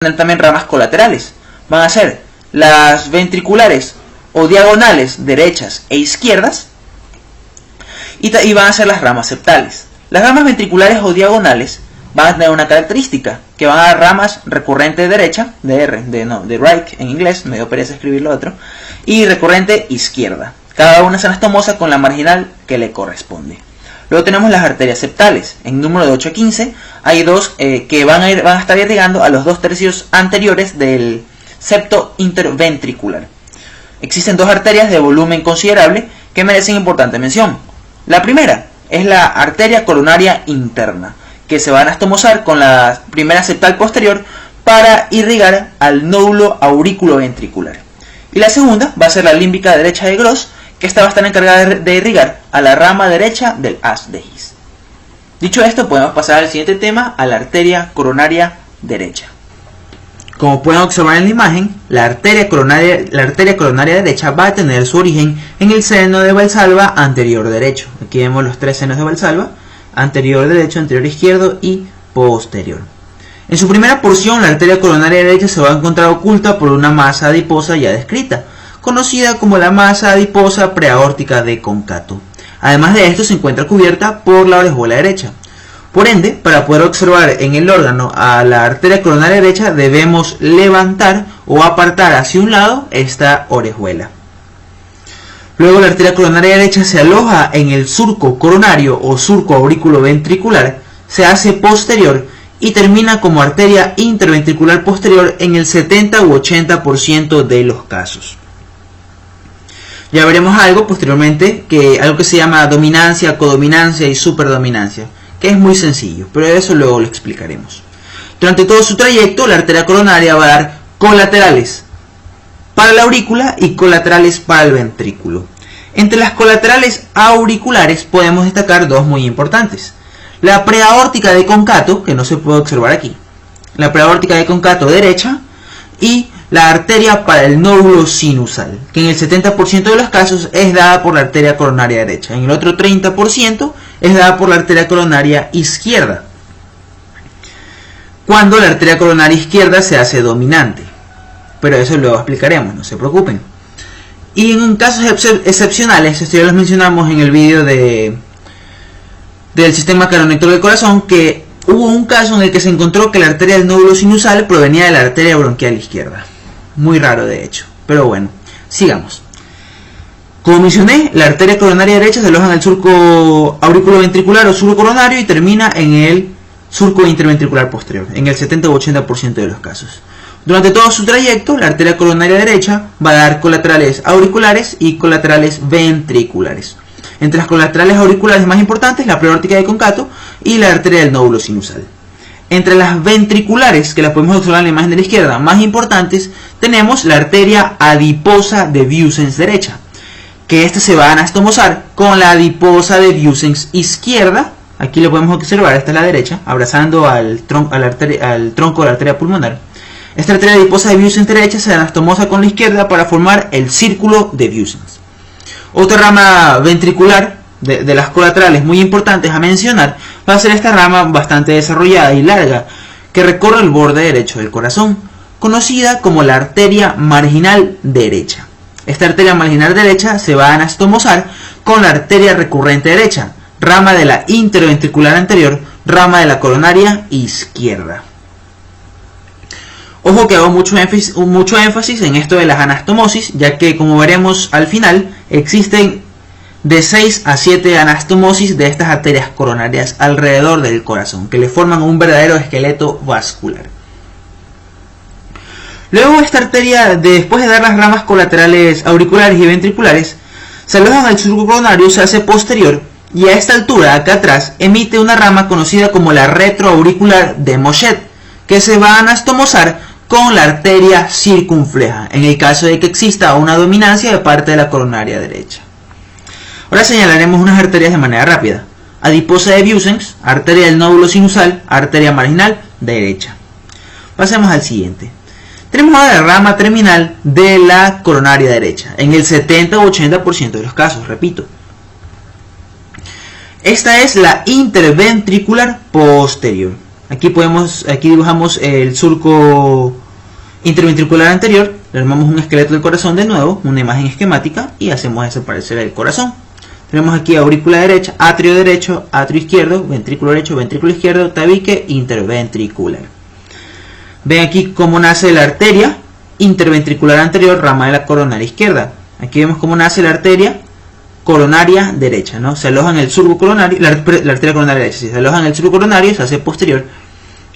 tener también ramas colaterales. Van a ser las ventriculares o diagonales derechas e izquierdas, y van a ser las ramas septales. Las ramas ventriculares o diagonales van a tener una característica, que van a dar ramas recurrente derecha, de right en inglés, me dio pereza escribir lo otro, y recurrente izquierda. Cada una es anastomosa con la marginal que le corresponde. Luego tenemos las arterias septales. En número de 8 a 15 hay dos que van a estar irrigando a los 2/3 anteriores del septo interventricular. Existen dos arterias de volumen considerable que merecen importante mención. La primera es la arteria coronaria interna, que se va a anastomosar con la primera septal posterior para irrigar al nódulo auriculoventricular. Y la segunda va a ser la límbica derecha de Gross, que esta va a estar encargada de irrigar a la rama derecha del haz de His. Dicho esto, podemos pasar al siguiente tema, a la arteria coronaria derecha. Como pueden observar en la imagen, la arteria coronaria derecha va a tener su origen en el seno de Valsalva anterior derecho. Aquí vemos los tres senos de Valsalva: anterior derecho, anterior izquierdo y posterior. En su primera porción, la arteria coronaria derecha se va a encontrar oculta por una masa adiposa ya descrita, conocida como la masa adiposa preaórtica de Concato. Además de esto, se encuentra cubierta por la orejuela derecha. Por ende, para poder observar en el órgano a la arteria coronaria derecha, debemos levantar o apartar hacia un lado esta orejuela. Luego, la arteria coronaria derecha se aloja en el surco coronario o surco auriculoventricular, se hace posterior y termina como arteria interventricular posterior en el 70 u 80% de los casos. Ya veremos algo posteriormente, algo que se llama dominancia, codominancia y superdominancia, que es muy sencillo, pero eso luego lo explicaremos. Durante todo su trayecto, la arteria coronaria va a dar colaterales para la aurícula y colaterales para el ventrículo. Entre las colaterales auriculares podemos destacar dos muy importantes: la preaórtica de Concato, que no se puede observar aquí, la preaórtica de Concato derecha, y la arteria para el nódulo sinusal, que en el 70% de los casos es dada por la arteria coronaria derecha. En el otro 30% es dada por la arteria coronaria izquierda, cuando la arteria coronaria izquierda se hace dominante. Pero eso luego explicaremos, no se preocupen. Y en casos excepcionales, esto ya los mencionamos en el vídeo del sistema canonictor del corazón, que hubo un caso en el que se encontró que la arteria del nódulo sinusal provenía de la arteria bronquial izquierda. Muy raro de hecho, pero bueno, sigamos. Como mencioné, la arteria coronaria derecha se aloja en el surco auriculoventricular o surco coronario y termina en el surco interventricular posterior, en el 70 u 80% de los casos. Durante todo su trayecto, la arteria coronaria derecha va a dar colaterales auriculares y colaterales ventriculares. Entre las colaterales auriculares más importantes, la preaórtica de Concato y la arteria del nódulo sinusal. Entre las ventriculares, que las podemos observar en la imagen de la izquierda, más importantes, tenemos la arteria adiposa de Vieussens derecha, que esta se va a anastomosar con la adiposa de Vieussens izquierda. Aquí lo podemos observar, esta es la derecha, abrazando al tronco de la arteria pulmonar. Esta arteria adiposa de Vieussens derecha se anastomosa con la izquierda para formar el círculo de Vieussens. Otra rama ventricular de las colaterales muy importantes a mencionar va a ser esta rama bastante desarrollada y larga que recorre el borde derecho del corazón, conocida como la arteria marginal derecha. Esta arteria marginal derecha se va a anastomosar con la arteria recurrente derecha, rama de la interventricular anterior, rama de la coronaria izquierda. Ojo que hago mucho énfasis en esto de las anastomosis, ya que, como veremos al final, existen de 6 a 7 anastomosis de estas arterias coronarias alrededor del corazón, que le forman un verdadero esqueleto vascular. Luego, esta arteria, después de dar las ramas colaterales auriculares y ventriculares, se aloja en el surco coronario, se hace posterior, y a esta altura, acá atrás, emite una rama conocida como la retroauricular de Mochet, que se va a anastomosar con la arteria circunfleja, en el caso de que exista una dominancia de parte de la coronaria derecha. Ahora señalaremos unas arterias de manera rápida: adiposa de Vieussens, arteria del nódulo sinusal, arteria marginal derecha. Pasemos al siguiente. Tenemos ahora la rama terminal de la coronaria derecha, en el 70 u 80% de los casos, repito. Esta es la interventricular posterior. Aquí dibujamos el surco interventricular anterior, le armamos un esqueleto del corazón de nuevo, una imagen esquemática y hacemos desaparecer el corazón. Tenemos aquí aurícula derecha, atrio izquierdo, ventrículo izquierdo, tabique interventricular. Ven aquí cómo nace la arteria interventricular anterior, rama de la coronaria izquierda. Aquí vemos cómo nace la arteria coronaria derecha, ¿no? Se aloja en el surco coronario, la arteria coronaria derecha, se aloja en el surco coronario, se hace posterior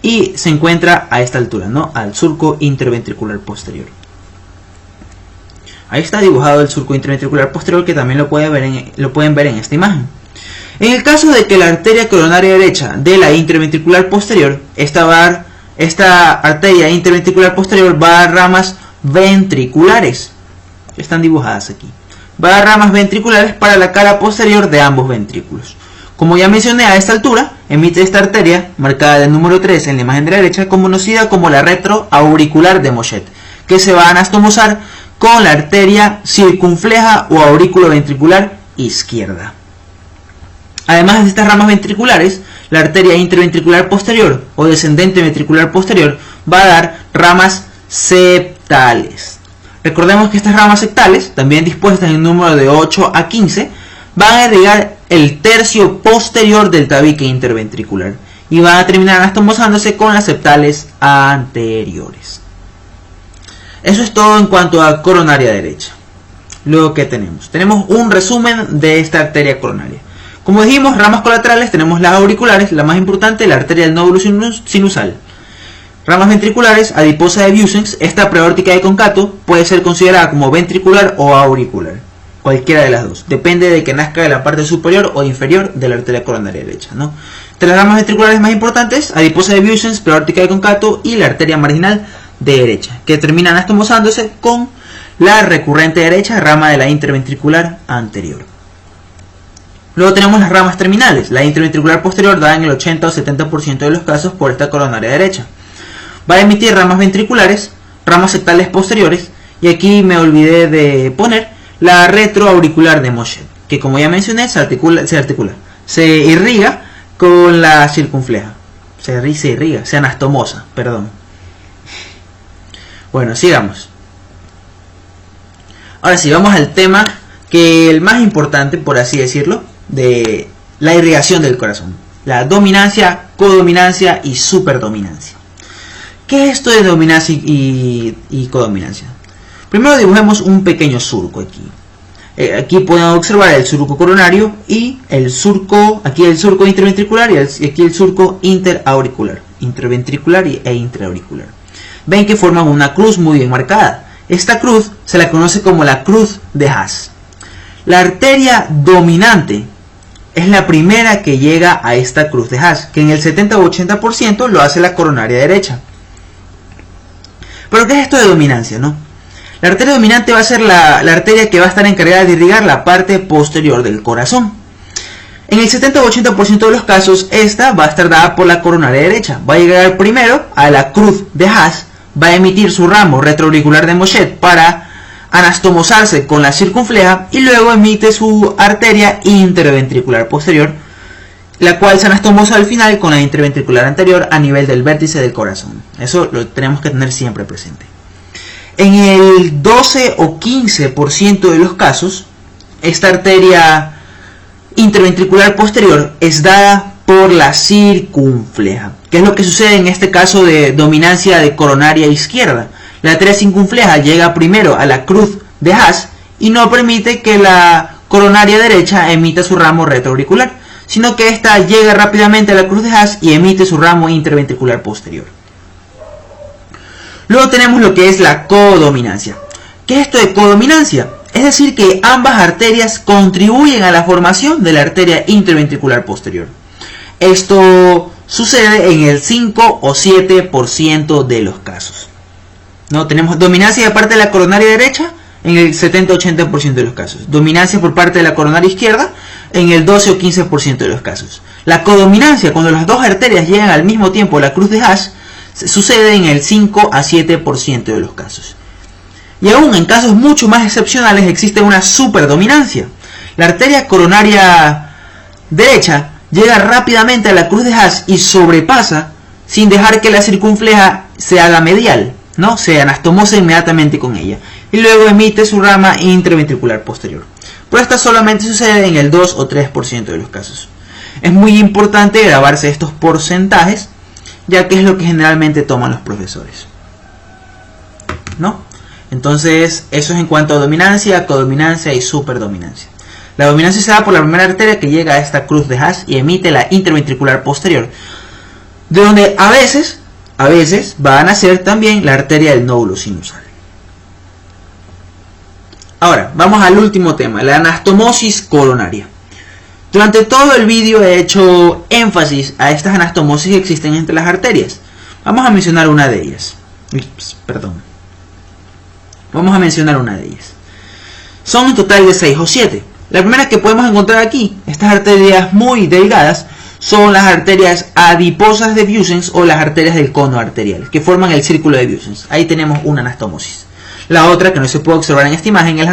y se encuentra a esta altura, ¿no? Al surco interventricular posterior. Ahí está dibujado el surco interventricular posterior, que también lo pueden ver en esta imagen. En el caso de que la arteria coronaria derecha de la interventricular posterior, esta arteria interventricular posterior va a dar ramas ventriculares, que están dibujadas aquí. Va a dar ramas ventriculares para la cara posterior de ambos ventrículos. Como ya mencioné, a esta altura emite esta arteria, marcada del número 3 en la imagen de la derecha, conocida como la retroauricular de Mochet, que se va a anastomosar con la arteria circunfleja o aurículo-ventricular izquierda. Además de estas ramas ventriculares, la arteria interventricular posterior o descendente ventricular posterior va a dar ramas septales. Recordemos que estas ramas septales, también dispuestas en número de 8 a 15, van a irrigar el tercio posterior del tabique interventricular y van a terminar anastomosándose con las septales anteriores. Eso es todo en cuanto a coronaria derecha. Luego, ¿qué tenemos? Tenemos un resumen de esta arteria coronaria. Como dijimos, ramas colaterales, tenemos las auriculares, la más importante, la arteria del nódulo sinusal. Ramas ventriculares, adiposa de Vieussens, esta preórtica de Concato puede ser considerada como ventricular o auricular. Cualquiera de las dos. Depende de que nazca de la parte superior o inferior de la arteria coronaria derecha, ¿no? Entre las ramas ventriculares más importantes, adiposa de Vieussens, preórtica de Concato y la arteria marginal derecha, que termina anastomosándose con la recurrente derecha, rama de la interventricular anterior. Luego tenemos las ramas terminales. La interventricular posterior da en el 80 o 70% de los casos por esta coronaria derecha. Va a emitir ramas ventriculares, ramas septales posteriores, y aquí me olvidé de poner la retroauricular de Mochet, que como ya mencioné se irriga con la circunfleja, se anastomosa, perdón. Bueno, sigamos. Ahora sí, vamos al tema que el más importante, por así decirlo, de la irrigación del corazón. La dominancia, codominancia y superdominancia. ¿Qué es esto de dominancia y codominancia? Primero dibujemos un pequeño surco aquí. Aquí pueden observar el surco coronario y el surco, aquí el surco interventricular y aquí el surco interauricular, interventricular e intraauricular. Ven que forman una cruz muy bien marcada. Esta cruz se la conoce como la cruz de Haas. La arteria dominante es la primera que llega a esta cruz de Haas, que en el 70 o 80% lo hace la coronaria derecha. ¿Pero qué es esto de dominancia, no? La arteria dominante va a ser la arteria que va a estar encargada de irrigar la parte posterior del corazón. En el 70 o 80% de los casos, esta va a estar dada por la coronaria derecha. Va a llegar primero a la cruz de Haas, va a emitir su ramo retroauricular de Mochet para anastomosarse con la circunfleja y luego emite su arteria interventricular posterior, la cual se anastomosa al final con la interventricular anterior a nivel del vértice del corazón. Eso lo tenemos que tener siempre presente. En el 12 o 15% de los casos, esta arteria interventricular posterior es dada por la circunfleja. ¿Qué es lo que sucede en este caso de dominancia de coronaria izquierda? La arteria circunfleja llega primero a la cruz de Haas y no permite que la coronaria derecha emita su ramo retroauricular, sino que ésta llega rápidamente a la cruz de Haas y emite su ramo interventricular posterior. Luego tenemos lo que es la codominancia. ¿Qué es esto de codominancia? Es decir, que ambas arterias contribuyen a la formación de la arteria interventricular posterior. Esto sucede en el 5 o 7% de los casos. ¿No? Tenemos dominancia de parte de la coronaria derecha en el 70-80% de los casos. Dominancia por parte de la coronaria izquierda en el 12 o 15% de los casos. La codominancia, cuando las dos arterias llegan al mismo tiempo a la cruz de Haas, sucede en el 5 a 7% de los casos. Y aún en casos mucho más excepcionales existe una superdominancia. La arteria coronaria derecha llega rápidamente a la cruz de Haas y sobrepasa sin dejar que la circunfleja se haga medial, ¿no? Se anastomosa inmediatamente con ella, y luego emite su rama interventricular posterior. Pero esta solamente sucede en el 2 o 3% de los casos. Es muy importante grabarse estos porcentajes, ya que es lo que generalmente toman los profesores, ¿no? Entonces, eso es en cuanto a dominancia, codominancia y superdominancia. La dominancia se da por la primera arteria que llega a esta cruz de Haas y emite la interventricular posterior, de donde a veces va a nacer también la arteria del nódulo sinusal. Ahora, vamos al último tema, la anastomosis coronaria. Durante todo el vídeo he hecho énfasis a estas anastomosis que existen entre las arterias. Vamos a mencionar una de ellas. Son en total de 6 o 7. La primera que podemos encontrar aquí, estas arterias muy delgadas, son las arterias adiposas de Vuesens o las arterias del cono arterial, que forman el círculo de Vuesens. Ahí tenemos una anastomosis. La otra, que no se puede observar en esta imagen, es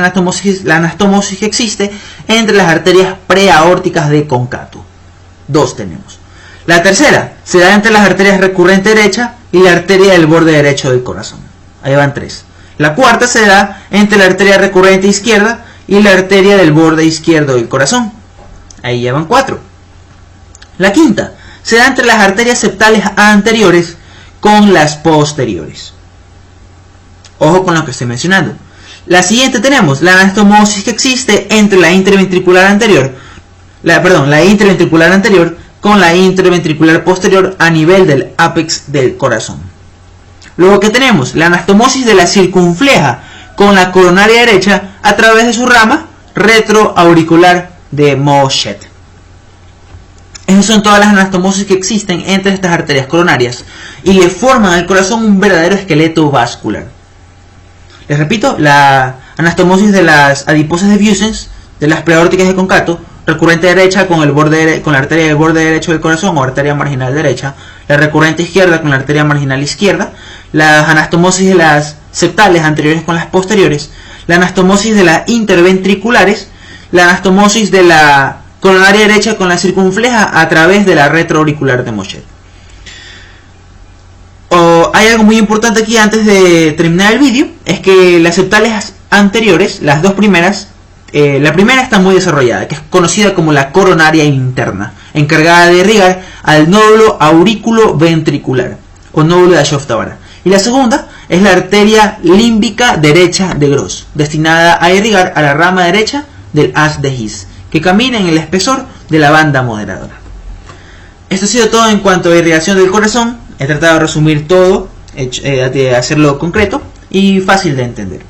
la anastomosis que existe entre las arterias preaórticas de Concato. 2 tenemos. La tercera se da entre las arterias recurrente derecha y la arteria del borde derecho del corazón. Ahí van 3. La cuarta se da entre la arteria recurrente izquierda y la arteria del borde izquierdo del corazón. Ahí ya van 4. La quinta se da entre las arterias septales anteriores con las posteriores. Ojo con lo que estoy mencionando. La siguiente tenemos la anastomosis que existe entre la interventricular anterior, la interventricular anterior con la interventricular posterior a nivel del ápex del corazón. Luego que tenemos la anastomosis de la circunfleja con la coronaria derecha a través de su rama retroauricular de Mochet. Esas son todas las anastomosis que existen entre estas arterias coronarias y le forman al corazón un verdadero esqueleto vascular. Les repito, la anastomosis de las adiposas de Vuesens, de las preaórticas de Concato, recurrente derecha con la arteria del borde derecho del corazón o arteria marginal derecha, la recurrente izquierda con la arteria marginal izquierda, las anastomosis de las septales anteriores con las posteriores, la anastomosis de las interventriculares, la anastomosis de la coronaria derecha con la circunfleja a través de la retroauricular de Mochet. Hay algo muy importante aquí antes de terminar el vídeo, es que las septales anteriores, las dos primeras, la primera está muy desarrollada, que es conocida como la coronaria interna, encargada de irrigar al nódulo aurículo-ventricular o nódulo de Ashoftabara. Y la segunda es la arteria límbica derecha de Gross, destinada a irrigar a la rama derecha del haz de His, que camina en el espesor de la banda moderadora. Esto ha sido todo en cuanto a irrigación del corazón. He tratado de resumir todo, de hacerlo concreto y fácil de entender.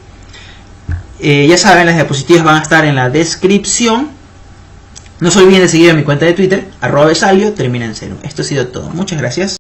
Ya saben, las diapositivas van a estar en la descripción. No se olviden de seguir en mi cuenta de Twitter, @besalio, termina en 0. Esto ha sido todo. Muchas gracias.